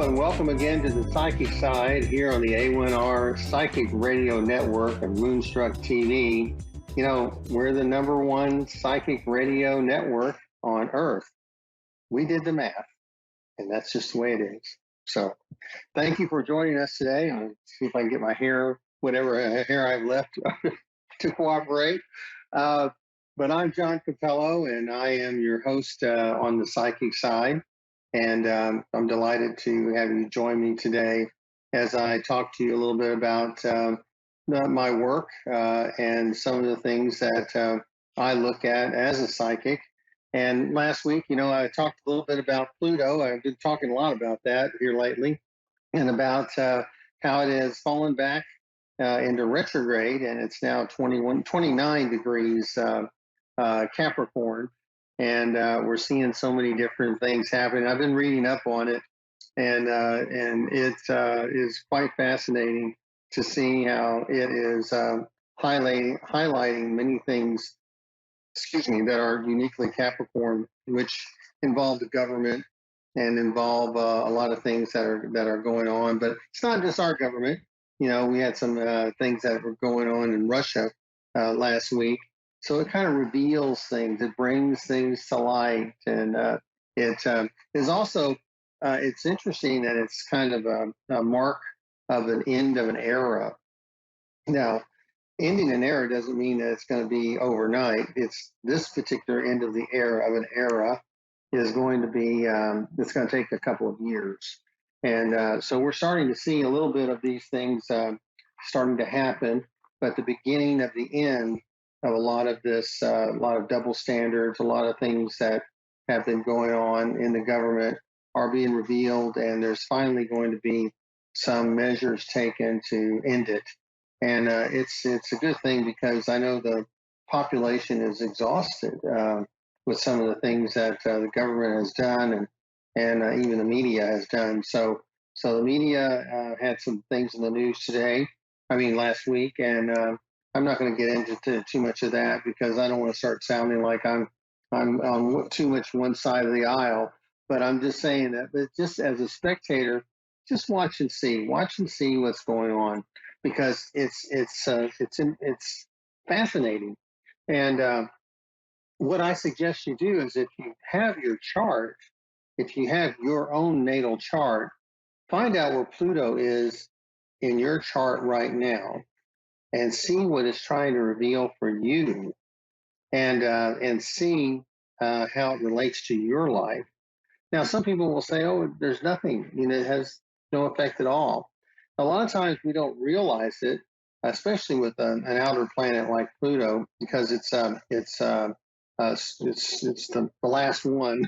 and welcome again to the Psychic Side here on the A1R Psychic Radio Network and Moonstruck TV. You know, we're the number one psychic radio network on Earth. We did the math, and that's just the way it is. So, thank you for joining us today. I'll see if I can get my hair, whatever hair I've left, to cooperate. But I'm John Cappello, and I am your host on the Psychic Side. And I'm delighted to have you join me today as I talk to you a little bit about my work and some of the things that I look at as a psychic. And last week, you know, I talked a little bit about Pluto. I've been talking a lot about that here lately and about how it has fallen back into retrograde, and it's now 29 degrees Capricorn. And we're seeing so many different things happening. I've been reading up on it, and it is quite fascinating to see how it is highlighting many things, that are uniquely Capricorn, which involve the government and involve a lot of things that are going on. But it's not just our government. You know, we had some things that were going on in Russia last week. So it kind of reveals things. It brings things to light, and it is also it's interesting that it's kind of a mark of an end of an era. Now, ending an era doesn't mean that it's going to be overnight. It's this particular end of the era of an era is going to be it's going to take a couple of years, and so we're starting to see a little bit of these things starting to happen, but the beginning of the end of a lot of this, a lot of double standards, a lot of things that have been going on in the government are being revealed, and there's finally going to be some measures taken to end it. And it's a good thing, because I know the population is exhausted with some of the things that the government has done, and even the media has done. So the media had some things in the news last week, and I'm not going to get into too much of that, because I don't want to start sounding like I'm on too much one side of the aisle. But I'm just saying that, but just as a spectator, just watch and see what's going on, because it's fascinating. And what I suggest you do is, if you have your chart, if you have your own natal chart, find out where Pluto is in your chart right now, and see what it's trying to reveal for you, and see how it relates to your life. Now, some people will say, "Oh, there's nothing. It has no effect at all." A lot of times we don't realize it, especially with an outer planet like Pluto, because it's the last one.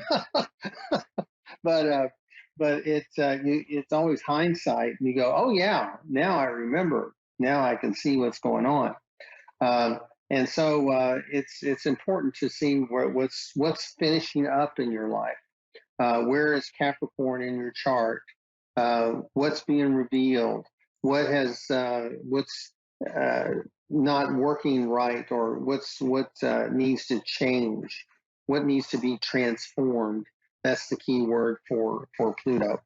But it's always hindsight, and you go, "Oh yeah, now I remember. Now I can see what's going on." And so it's important to see what's finishing up in your life. Where is Capricorn in your chart? What's being revealed? What's not working right, or what needs to change? What needs to be transformed? That's the key word for Pluto.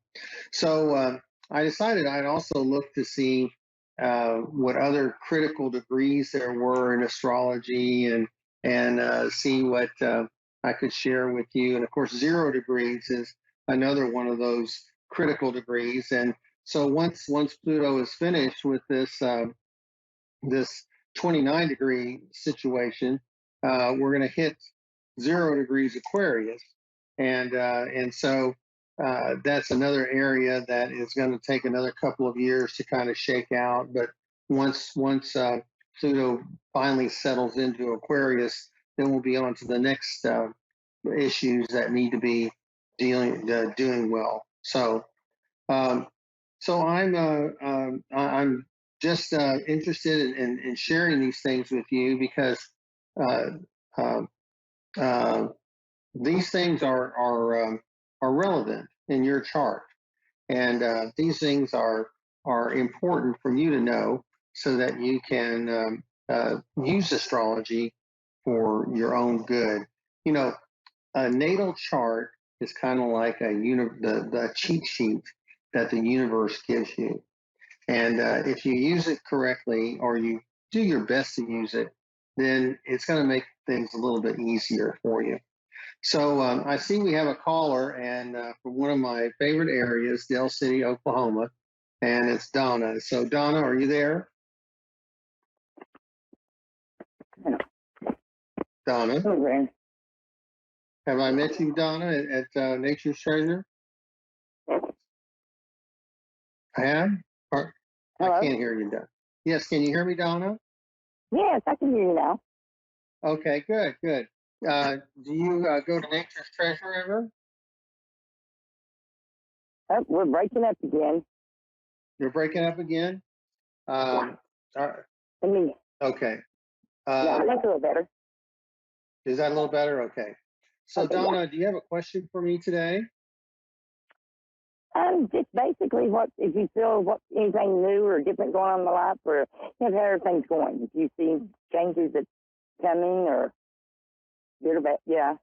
So I decided I'd also look to see what other critical degrees there were in astrology, and see what I could share with you. And of course, 0 degrees is another one of those critical degrees. And so once Pluto is finished with this 29-degree situation, we're going to hit 0 degrees Aquarius, and so that's another area that is going to take another couple of years to kind of shake out. But once Pluto finally settles into Aquarius, then we'll be on to the next issues that need to be doing well. So I'm just interested in sharing these things with you, because these things are relevant in your chart, and these things are important for you to know, so that you can use astrology for your own good. A natal chart is kind of like the cheat sheet that the universe gives you. And if you use it correctly, or you do your best to use it, then it's going to make things a little bit easier for you. So I see we have a caller, and from one of my favorite areas, Dell City, Oklahoma, and it's Donna. So Donna, are you there? Donna, have I met you, Donna, at Nature's Treasure? I have? Or, I Hello? can't hear you, Donna. Yes, can you hear me, Donna? Yes, I can hear you now. Okay, good, good. Do you go to Nature's Treasure ever? Oh, we're breaking up again. You're breaking up again? Yeah. Uh, Me. okay. Yeah, that's a little better. Is that a little better? Okay. So Okay, Donna, do you have a question for me today? just basically what if you feel what anything new or different going on in the life, or how everything's going. If you see changes that's coming or good or bad, yeah.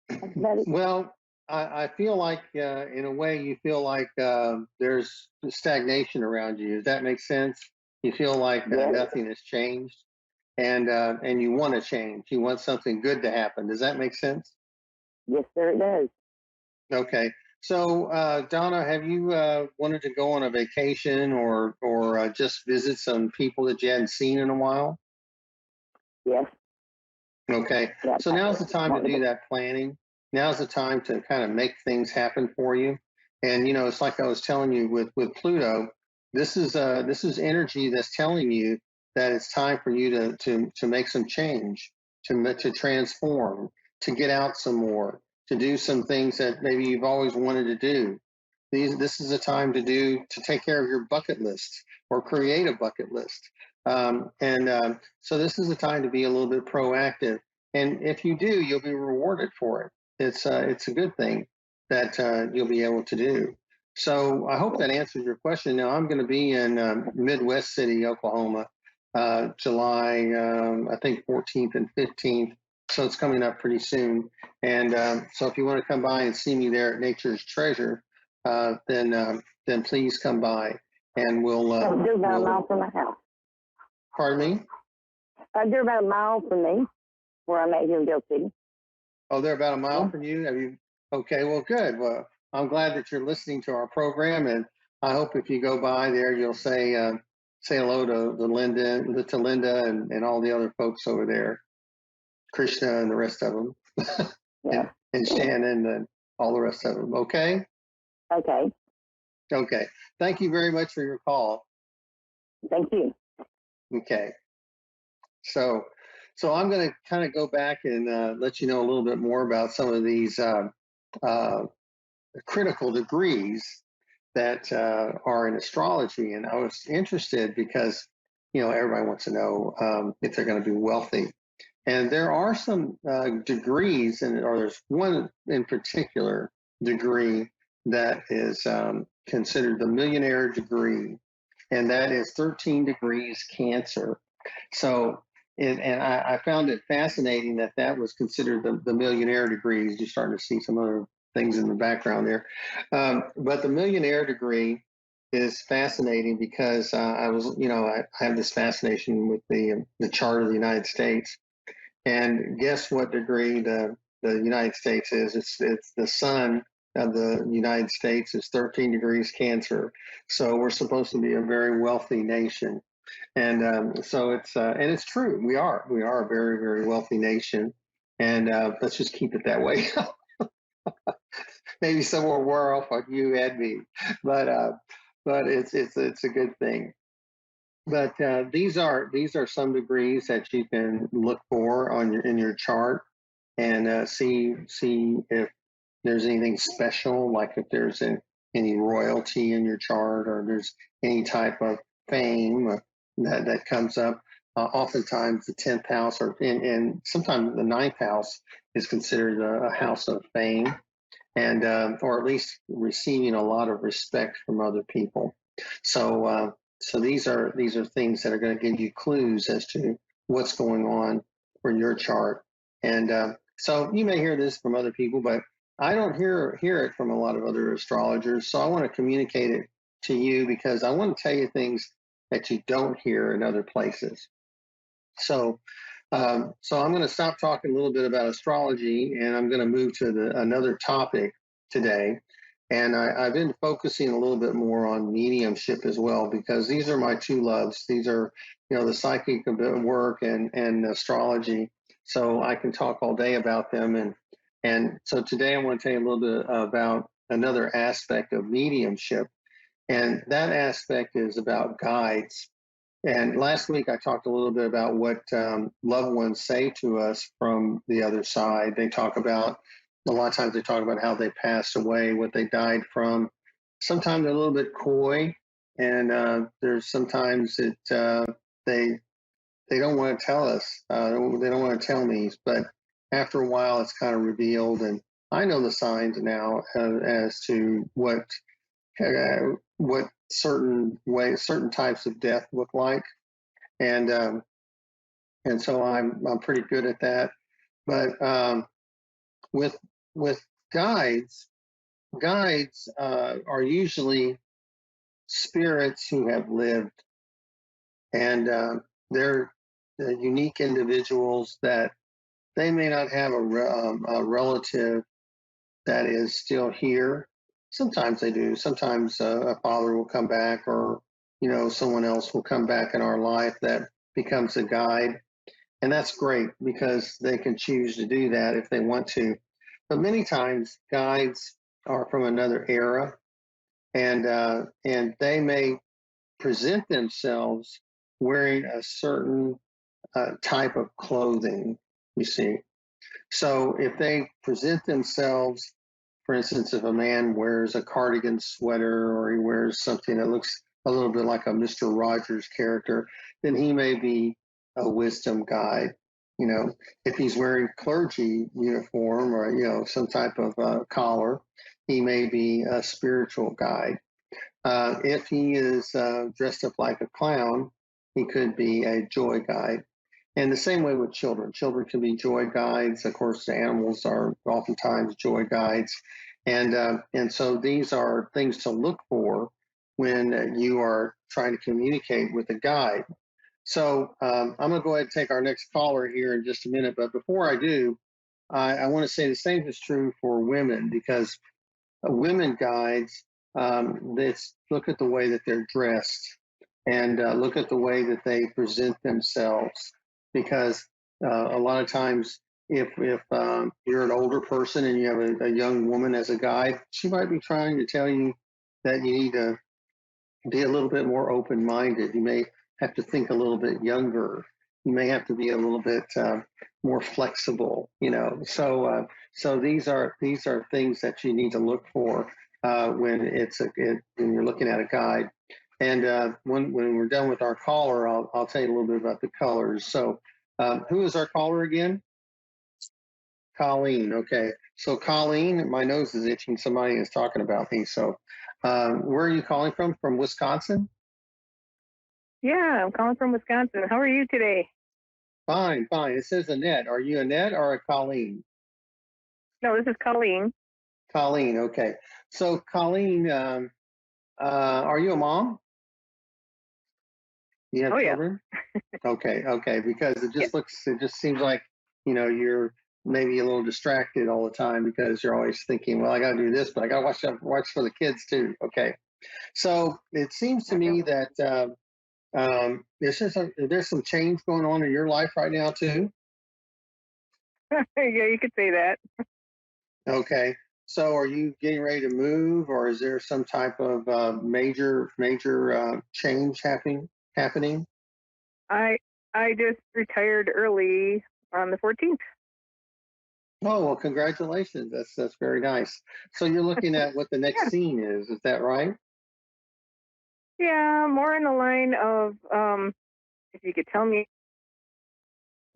That's about it. Well, I feel like, in a way, you feel like there's stagnation around you. Does that make sense? You feel like Yes, nothing has changed, and you want to change. You want something good to happen. Does that make sense? yes, sir, it does. Okay. So, Donna, have you wanted to go on a vacation, or just visit some people that you hadn't seen in a while? Yes, Okay. yeah. So now's the time to do that planning. Now's the time to kind of make things happen for you. And it's like I was telling you with Pluto, this is energy that's telling you that it's time for you to make some change, to transform, to get out some more, to do some things that maybe you've always wanted to do. This is a time to take care of your bucket list, or create a bucket list. So this is a time to be a little bit proactive. And if you do, you'll be rewarded for it. It's a good thing that you'll be able to do. So I hope that answers your question. Now I'm going to be in Midwest City, Oklahoma, July, I think 14th and 15th. So it's coming up pretty soon. And so if you want to come by and see me there at Nature's Treasure, then please come by, and They're about a mile from my house. Pardon me? They're about a mile from me, where I'm at here in Dell City. Oh, they're about a mile from you. Have you? Okay, well, good. Well, I'm glad that you're listening to our program, and I hope if you go by there, you'll say hello to Linda and all the other folks over there, Krishna and the rest of them, Yeah. and Shannon and all the rest of them. Okay. Okay. Okay. Thank you very much for your call. Thank you. Okay. So I'm going to kind of go back and let you know a little bit more about some of these critical degrees that are in astrology. And I was interested because, everybody wants to know if they're going to be wealthy. And there are some degrees, or there's one in particular degree that is considered the millionaire degree, and that is 13 degrees Cancer. So, and I found it fascinating that was considered the millionaire degrees. You're starting to see some other things in the background there. But the millionaire degree is fascinating because I have this fascination with the chart of the United States. And guess what degree the United States is? It's the sun of the United States is 13 degrees Cancer. So we're supposed to be a very wealthy nation. And so it's true. We are a very, very wealthy nation, and let's just keep it that way. Maybe some will wear off on you and me, but it's a good thing. But these are some degrees that you can look for in your chart, and see if there's anything special, like if there's any royalty in your chart, or there's any type of fame that comes up. Oftentimes, the 10th house, and sometimes the ninth house, is considered a house of fame, and or at least receiving a lot of respect from other people. So these are things that are going to give you clues as to what's going on for your chart. And so you may hear this from other people, but I don't hear it from a lot of other astrologers, so I want to communicate it to you because I want to tell you things that you don't hear in other places. So, so I'm going to stop talking a little bit about astrology, and I'm going to move to another topic today. And I've been focusing a little bit more on mediumship as well because these are my two loves. These are, the psychic work and astrology. So I can talk all day about them. And so today I want to tell you a little bit about another aspect of mediumship, and that aspect is about guides. And last week I talked a little bit about what loved ones say to us from the other side. They talk about, a lot of times they talk about how they passed away, what they died from. Sometimes they're a little bit coy, and there's sometimes they they don't want to tell us. They don't want to tell me, but after a while it's kind of revealed, and I know the signs now as to what certain types of death look like, and and so I'm pretty good at that. But with with guides, guides are usually spirits who have lived, and they're unique individuals that they may not have a relative that is still here. Sometimes they do. Sometimes a father will come back, or someone else will come back in our life that becomes a guide, and that's great because they can choose to do that if they want to. But many times, guides are from another era, and they may present themselves wearing a certain type of clothing. You see, so if they present themselves, for instance, if a man wears a cardigan sweater or he wears something that looks a little bit like a Mr. Rogers character, then he may be a wisdom guide. If he's wearing clergy uniform or some type of collar, he may be a spiritual guide. If he is dressed up like a clown, he could be a joy guide. And the same way with children. Children can be joy guides. Of course, animals are oftentimes joy guides. And so these are things to look for when you are trying to communicate with a guide. So I'm going to go ahead and take our next caller here in just a minute. But before I do, I want to say the same is true for women because women guides, let's look at the way that they're dressed and look at the way that they present themselves. Because a lot of times, if you're an older person and you have a young woman as a guide, she might be trying to tell you that you need to be a little bit more open-minded. You may have to think a little bit younger. You may have to be a little bit more flexible. So these are things that you need to look for when when you're looking at a guide. And when we're done with our caller, I'll tell you a little bit about the colors. So who is our caller again? Colleen. Okay. So Colleen, my nose is itching. Somebody is talking about me. So where are you calling from? From Wisconsin? Yeah, I'm calling from Wisconsin. How are you today? Fine, fine. It says Annette. Are you Annette or a Colleen? No, this is Colleen. Colleen. Okay. So Colleen, are you a mom? You have Oh yeah. children? Okay, okay. Because Yes. it just seems like you're maybe a little distracted all the time because you're always thinking, well, I got to do this, but I got to watch for the kids too. Okay. So it seems to me that there's some change going on in your life right now too. Yeah, you could say that. Okay. So are you getting ready to move, or is there some type of major change happening? I I just retired early on the 14th. Oh, well, congratulations. That's very nice. So you're looking at what the next Yeah. scene is. Is that right? Yeah, more in the line of if you could tell me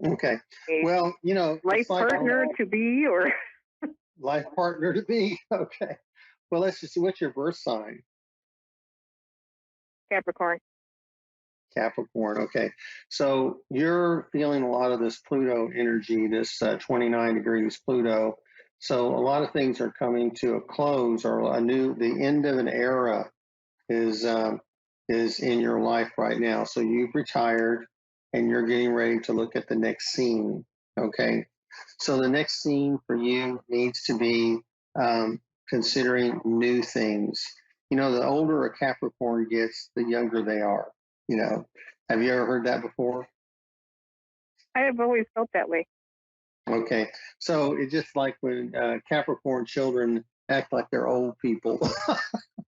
Okay. a Well, life it's like partner all to be or life partner to be. Okay. Well, let's just see. What's your birth sign? Capricorn. Capricorn. Okay. So you're feeling a lot of this Pluto energy, this 29 degrees Pluto. So a lot of things are coming to a close, or the end of an era is is in your life right now. So you've retired, and you're getting ready to look at the next scene. Okay, so the next scene for you needs to be considering new things. You know, the older a Capricorn gets, the younger they are. You know, have you ever heard that before? I have always felt that way. Okay, so it's just like when Capricorn children act like they're old people.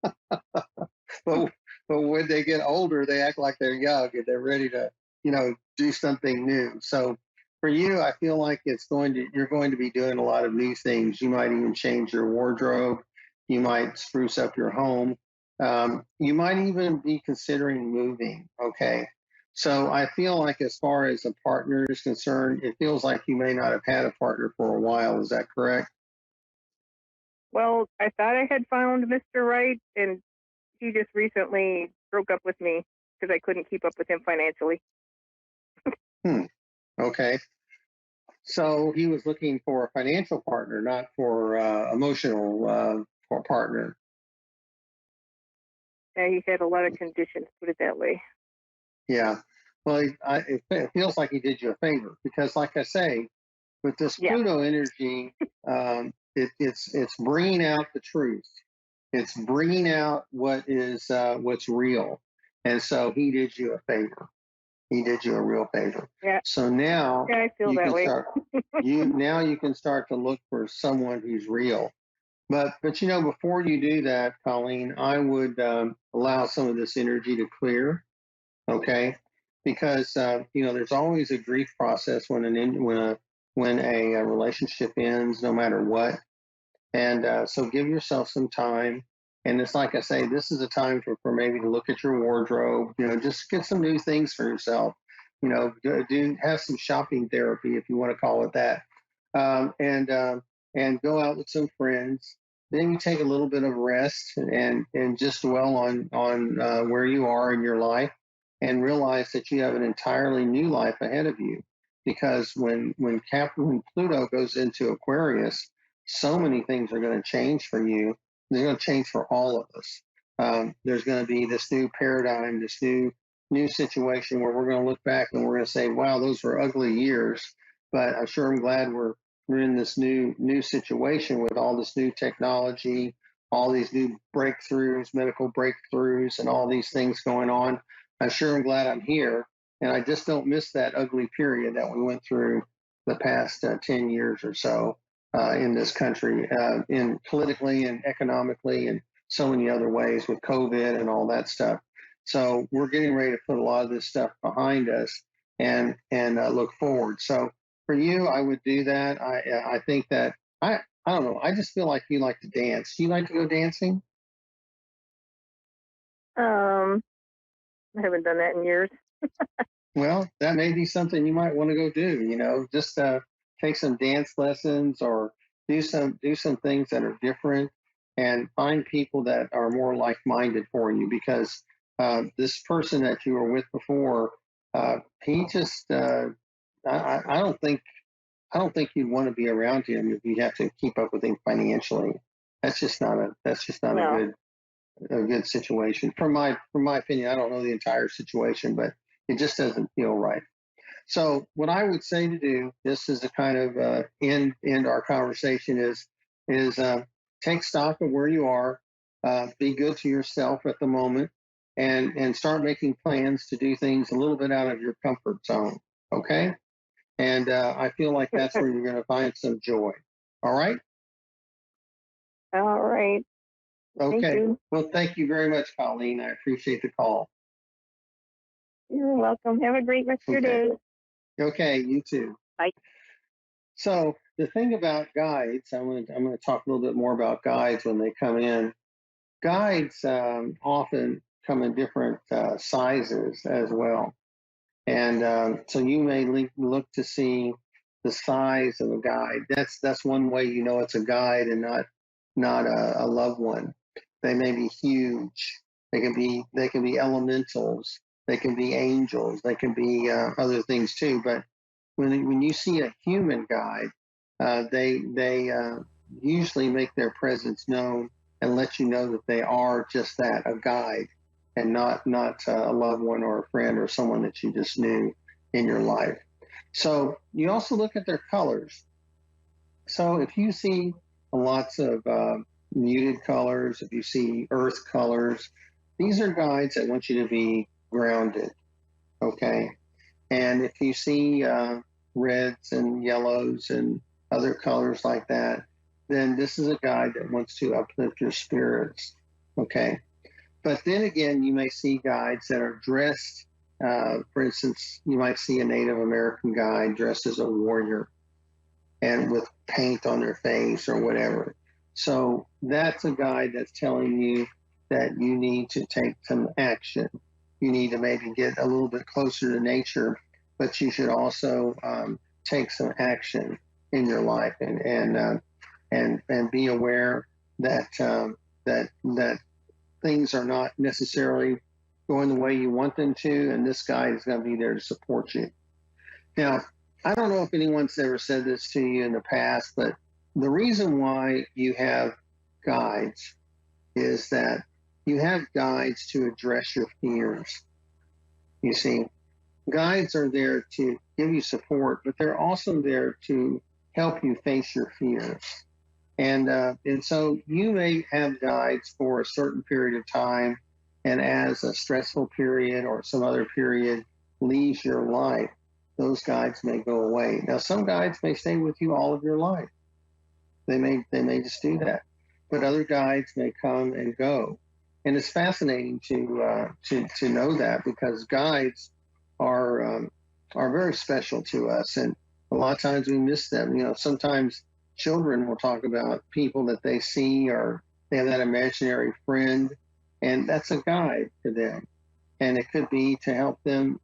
but but when they get older, they act like they're young and they're ready to, do something new. So for you, I feel like you're going to be doing a lot of new things. You might even change your wardrobe. You might spruce up your home. You might even be considering moving. Okay. So I feel like as far as a partner is concerned, it feels like you may not have had a partner for a while. Is that correct? Well, I thought I had found Mr. Right, and he just recently broke up with me because I couldn't keep up with him financially. Hmm. Okay. So he was looking for a financial partner, not for emotional partner. Yeah, he had a lot of conditions, put it that way. Yeah. Well, it feels like he did you a favor because, like I say, with this Yeah. Pluto energy, it's bringing out the truth. It's bringing out what's real, and so he did you a favor. He did you a real favor. Yeah. So now Yeah, I feel you that can way. start. You can start to look for someone who's real. But before you do that, Colleen, I would allow some of this energy to clear. Okay, because there's always a grief process when a relationship ends, no matter what. And so give yourself some time. And it's like I say, this is a time for maybe to look at your wardrobe, just get some new things for yourself. Have some shopping therapy, if you want to call it that. And go out with some friends. Then you take a little bit of rest and just dwell on where you are in your life and realize that you have an entirely new life ahead of you. Because when Pluto goes into Aquarius, so many things are going to change for you. They're going to change for all of us. There's going to be this new paradigm, this new situation where we're going to look back and we're going to say, "Wow, those were ugly years." But I sure am glad we're in this new situation with all this new technology, all these new breakthroughs, medical breakthroughs, and all these things going on. I sure am glad I'm here, and I just don't miss that ugly period that we went through the past 10 years or so in this country, in politically and economically and so many other ways with COVID and all that stuff. So we're getting ready to put a lot of this stuff behind us and look forward. So for you, I would do that. I think that I don't know. I just feel like you like to dance. Do you like to go dancing? I haven't done that in years. Well, that may be something you might want to go do. Just take some dance lessons or do some things that are different, and find people that are more like minded for you. Because this person that you were with before, he just I don't think you'd want to be around him if you have to keep up with him financially. That's just not No. a good situation. From my opinion, I don't know the entire situation, but it just doesn't feel right. So what I would say to do, this is a kind of end our conversation, is take stock of where you are, be good to yourself at the moment, and start making plans to do things a little bit out of your comfort zone. Okay, and I feel like that's where you're going to find some joy. All right. All right. Thank Okay. you. Well, thank you very much, Colleen. I appreciate the call. You're welcome. Have a great rest of your Okay. day. Okay. You too. Bye. So the thing about guides, I'm going to talk a little bit more about guides when they come in. Guides often come in different sizes as well, and so you may look to see the size of a guide. That's one way you know it's a guide and not a loved one. They may be huge. They can be elementals. They can be angels. They can be other things too. But when you see a human guide, they usually make their presence known and let you know that they are just that, a guide, and not a loved one or a friend or someone that you just knew in your life. So you also look at their colors. So if you see lots of muted colors, if you see earth colors, these are guides that want you to be grounded. Okay. And if you see reds and yellows and other colors like that, then this is a guide that wants to uplift your spirits. Okay. But then again, you may see guides that are dressed. For instance, you might see a Native American guide dressed as a warrior and with paint on their face or whatever. So that's a guide that's telling you that you need to take some action. You need to maybe get a little bit closer to nature, but you should also take some action in your life and be aware that that things are not necessarily going the way you want them to, and this guide is going to be there to support you. Now, I don't know if anyone's ever said this to you in the past, but the reason why you have guides is that you have guides to address your fears. You see, guides are there to give you support, but they're also there to help you face your fears. And so you may have guides for a certain period of time, and as a stressful period or some other period leaves your life, those guides may go away. Now, some guides may stay with you all of your life. They may just do that, but other guides may come and go, and it's fascinating to know that, because guides are very special to us, and a lot of times we miss them. You know, sometimes children will talk about people that they see, or they have that imaginary friend, and that's a guide for them. And it could be to help them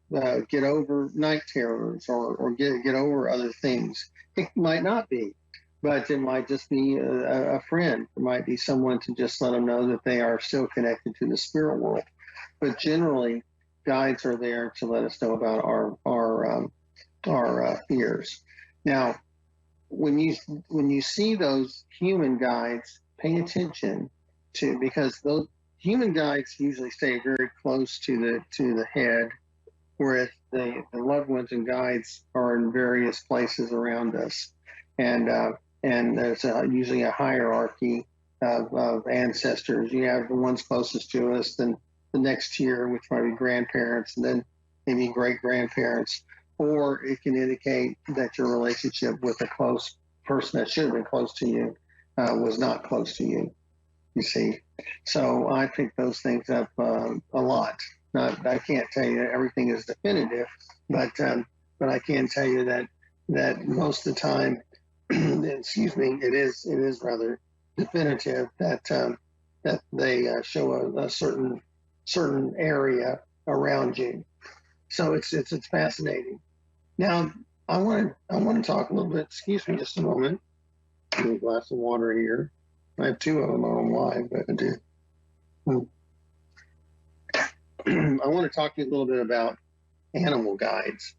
get over night terrors or get over other things. It might not be, but it might just be a friend. It might be someone to just let them know that they are still connected to the spirit world. But generally, guides are there to let us know about our fears. Now, when you see those human guides, pay attention to, because those human guides usually stay very close to the head, whereas the loved ones and guides are in various places around us, and there's usually a hierarchy of ancestors. You have the ones closest to us, then the next tier, which might be grandparents, and then maybe great grandparents. Or it can indicate that your relationship with a close person that should have been close to you was not close to you, you see. So I pick those things up a lot. I can't tell you that everything is definitive, but I can tell you that most of the time, excuse me, it is rather definitive that that they show a certain area around you. So it's fascinating. Now, I want to talk a little bit. Excuse me, just a moment. Give me a glass of water here. I have two of them on live, but I do. I want to talk to you a little bit about animal guides.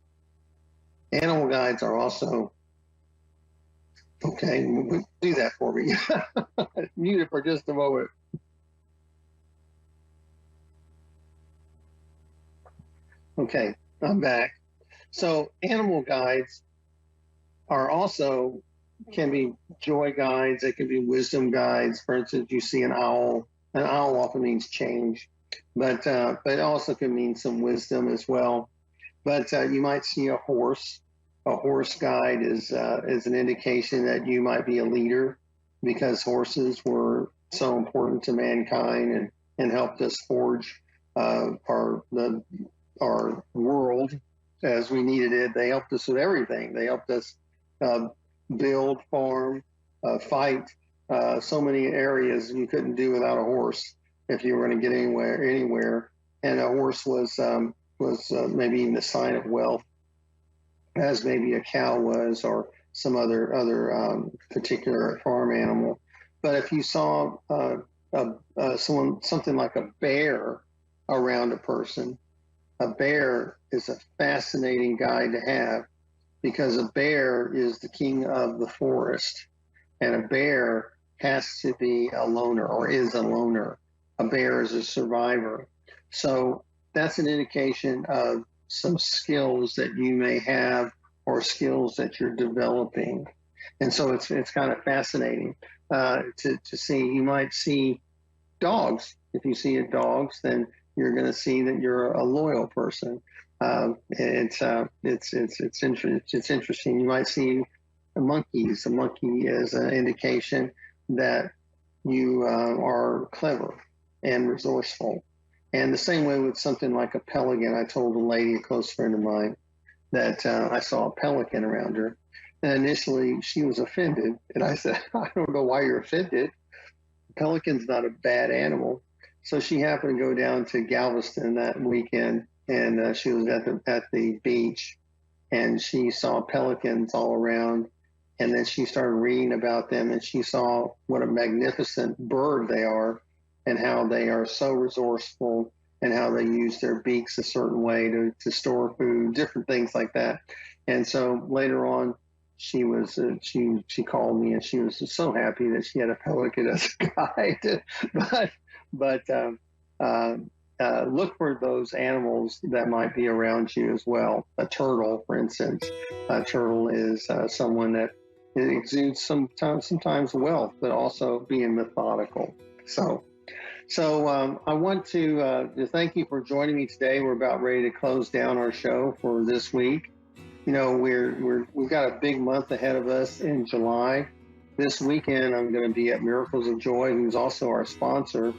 Animal guides are also okay. Do that for me. Mute it for just a moment. Okay, I'm back. So animal guides are also can be joy guides. They can be wisdom guides. For instance, you see an owl. An owl often means change, but it also can mean some wisdom as well. But you might see a horse. A horse guide is an indication that you might be a leader, because horses were so important to mankind and helped us forge our world as we needed it. They helped us with everything. They helped us build, farm, fight. So many areas you couldn't do without a horse if you were going to get anywhere. And a horse was maybe even a sign of wealth, as maybe a cow was, or some other particular farm animal. But if you saw something like a bear around a person, a bear is a fascinating guide to have, because a bear is the king of the forest. And a bear has to be a loner or is a loner. A bear is a survivor. So that's an indication of some skills that you may have or skills that you're developing. And so it's kind of fascinating to see. You might see dogs. If you see dogs, then you're going to see that you're a loyal person. It's interesting. You might see monkeys. A monkey is an indication that you are clever and resourceful. And the same way with something like a pelican. I told a lady, a close friend of mine, that I saw a pelican around her. And initially she was offended. And I said, I don't know why you're offended. Pelican's not a bad animal. So she happened to go down to Galveston that weekend, and she was at the beach, and she saw pelicans all around. And then she started reading about them, and she saw what a magnificent bird they are, and how they are so resourceful, and how they use their beaks a certain way to store food, different things like that. And so later on, she was she called me, and she was so happy that she had a pelican as a guide. but look for those animals that might be around you as well. A turtle, for instance. A turtle is someone that exudes sometimes wealth, but also being methodical. So I want to thank you for joining me today. We're about ready to close down our show for this week. You know, we've got a big month ahead of us in July. This weekend, I'm going to be at Miracles of Joy, who's also our sponsor.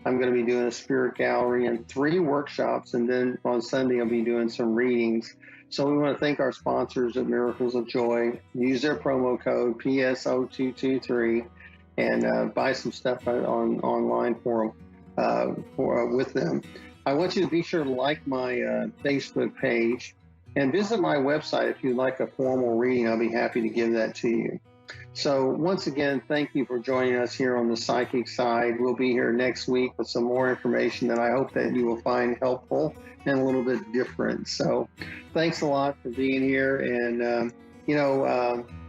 I'm going to be doing a spirit gallery and 3 workshops, and then on Sunday I'll be doing some readings. So we want to thank our sponsors at Miracles of Joy. Use their promo code PSO223 and buy some stuff online for them, with them. I want you to be sure to like my Facebook page and visit my website if you'd like a formal reading. I'll be happy to give that to you. So once again, thank you for joining us here on the Psychic Side. We'll be here next week with some more information that I hope that you will find helpful and a little bit different. So thanks a lot for being here. And,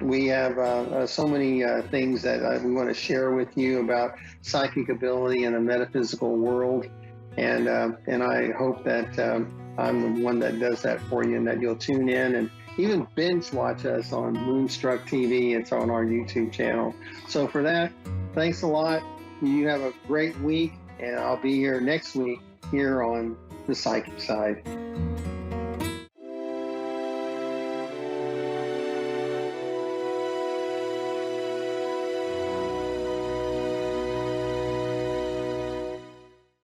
we have so many things that we want to share with you about psychic ability in the metaphysical world. And I hope that I'm the one that does that for you, and that you'll tune in and even binge watch us on Moonstruck TV. It's on our YouTube channel. So for that, thanks a lot. You have a great week, and I'll be here next week here on the Psychic Side.